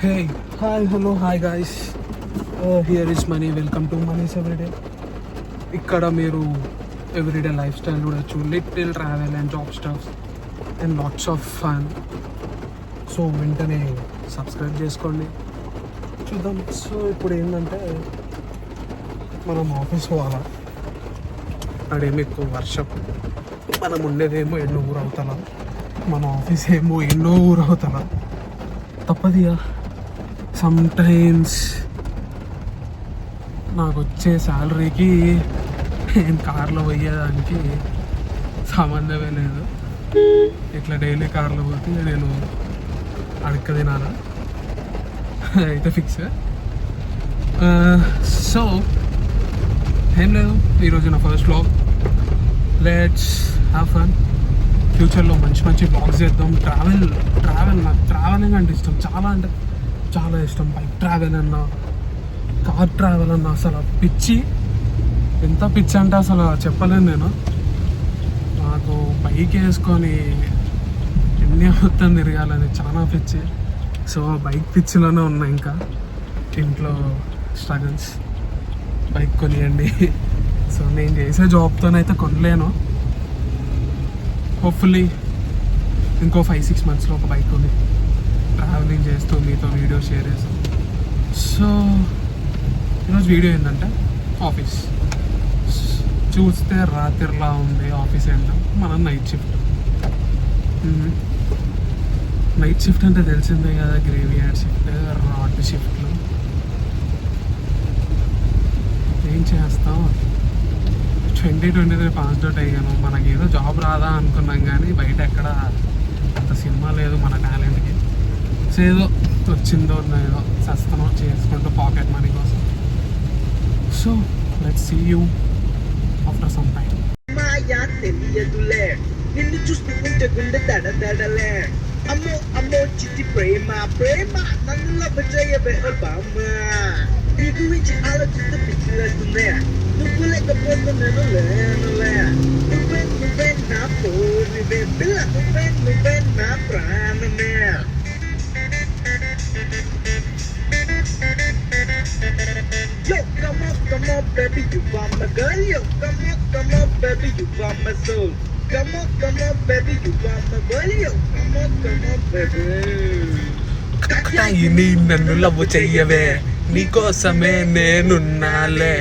Hey, hi, hello, hi guys. Here is Money. Welcome to Money's Everyday. ఇక్కడ మీరు everyday life style చూడొచ్చు, little travel and job stuff and lots of fun. So వెంటనే subscribe చేసుకోండి, చూద్దాం. So ఇప్పుడు ఏంటంటే మనం ఆఫీస్ పోవాలా, అక్కడేమో ఎక్కువ వర్షం, మనం ఉండేదేమో ఎన్నో ఊరు అవుతాం, మన ఆఫీస్ ఏమో ఎన్నో ఊరు అవుతాం. తప్పదిగా సమ్టైమ్స్ నాకు వచ్చే శాలరీకి నేను కార్లో పోయేదానికి సంబంధమే లేదు. ఇట్లా డైలీ కార్లో పోతే నేను అడక్క తినాలా అయితే ఫిక్స్. సో ఏం లేదు, ఈరోజు నా first vlog. Let's have fun. ఫ్యూచర్లో మంచి మంచి వ్లాగ్స్ చేద్దాం. నాకు ట్రావెలింగ్ అంటే ఇష్టం, చాలా అంటే చాలా ఇష్టం. బైక్ ట్రావెల్ అన్నా, కార్ ట్రావెల్ అన్నా అసలు పిచ్చి. ఎంత పిచ్చి అంటే అసలు చెప్పలేను నేను. నాకు బైక్ వేసుకొని ఇండియా మొత్తం తిరగాలని చాలా పిచ్చి. సో బైక్ పిచ్చిలోనే ఉన్నా. ఇంకా ఇంట్లో స్ట్రగల్స్, బైక్ కొనియండి. సో నేను చేసే జాబ్తోనైతే కొనలేను. హోప్ఫుల్లీ ఇంకో 5-6 మంత్స్లో ఒక బైక్ కొని ట్రావెలింగ్ చేస్తూ మీతో వీడియో షేర్ చేస్తాం. సో ఈరోజు వీడియో ఏంటంటే ఆఫీస్. చూస్తే రాత్రిలా ఉంది ఆఫీస్. ఏంటో మనం నైట్ షిఫ్ట్ అంటే తెలిసిందే కదా, గ్రేవీ యాడ్ షిఫ్ట్, రాడ్ షిఫ్ట్లు. ఏం చేస్తాం, 2023 పాస్డ్ అవుట్ అయ్యాను. మనకి ఏదో జాబ్ రాదా అనుకున్నాం, కానీ బయట ఎక్కడ అంత సినిమా లేదు మన టాలెంట్కి. సో ఏదో వచ్చిందో ఏదో సస్తనో చేసుకుంటూ పాకెట్ మనీ కోసం. So let's see you after some time. నిన్ను చూస్తూ ఉంటే గుండె దడదడలే, అమ్మో అమ్మో చిట్టి ప్రేమ ప్రేమ నన్ను లవ్ చేయవే బామ్మ, నీ గురించి ఆలోచిస్తూ పిచ్చిలేస్తుంది, నువ్వు లేకపోతే నేను లేనులే, నువ్వే నా పోనివే పిల్ల, నువ్వే నా ప్రాణమే. Yo, come on, baby, you are my girl. Yo, come on, baby, you are my soul. Come on, baby, you are my girl. Yo, come on, baby. Katyayani నన్ను లవ్ చెయ్యవే, నీకోసమే నేనున్నాలే.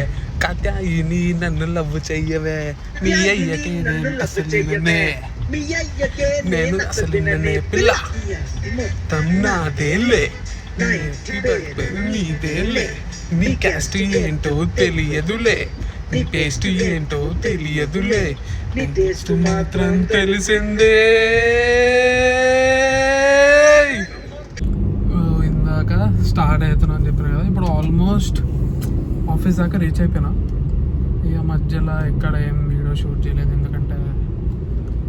కాత్యాయిని నన్ను లవ్ చెయ్యవే, మీ అయ్యకే నేను అసలిననే, నేను అసలిననే పిల్ల, మొత్తం నాదేలే, నీదేలే. నీ క్యాస్ట్ ఏంటో తెలియదులే, నీ టేస్ట్ ఏంటో తెలియదులే, నీ టేస్ట్ మాత్రం తెలిసిందే. ఇందాక స్టార్ట్ అవుతున్నా అని చెప్పిన కదా, ఇప్పుడు ఆల్మోస్ట్ ఆఫీస్ దాకా రీచ్ అయిపోయినా. ఇక మధ్యలో ఎక్కడ ఏం వీడియో షూట్ చేయలేదు, ఎందుకంటే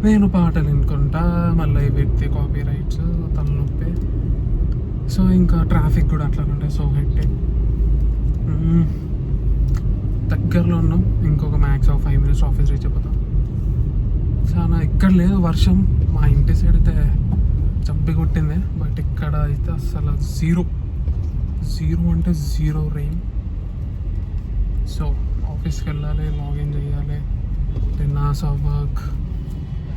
నేను పాటలు వినుకుంటా, మళ్ళీ పెడితే కాపీ రైట్స్, తలనొప్పి. సో ఇంకా ట్రాఫిక్ కూడా అట్లా ఉంటాయి. So hectic. దగ్గరలో ఉన్నాం, ఇంకొక మ్యాక్స్ 5 minutes ఆఫీస్ రీచ్ అయిపోతాం. చాలా ఇక్కడ లేదు వర్షం, మా ఇంటి సైడ్ అయితే చంపి కొట్టింది, బట్ ఇక్కడ అయితే అసలు జీరో అంటే జీరో రెయిన్. సో ఆఫీస్కి వెళ్ళాలి, లాగిన్ చేయాలి, 10 hours of work,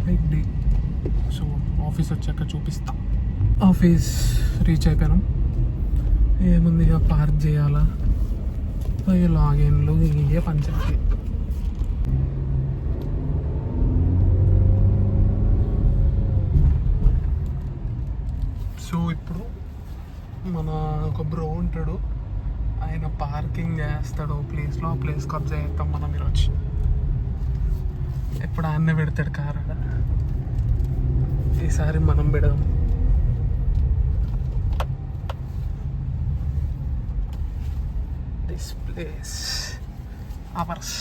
big day. So office వచ్చాక చూపిస్తా. ఆఫీస్ రీచ్ అయిపోయినాం. ఏముంది, ఇక పార్క్ చేయాలా, లాగిన్లు, ఇవే పంచాయతీ. సో ఇప్పుడు మన ఒక బ్రో ఉంటాడు, ఆయన పార్కింగ్ చేస్తాడు ప్లేస్లో, ఆ ప్లేస్ కబ్జా చేస్తాం మనం ఈరోజు. ఎప్పుడు ఆయన్నే పెడతాడు కార్ ఆడ, ఈసారి మనం పెడదాం. This place ours.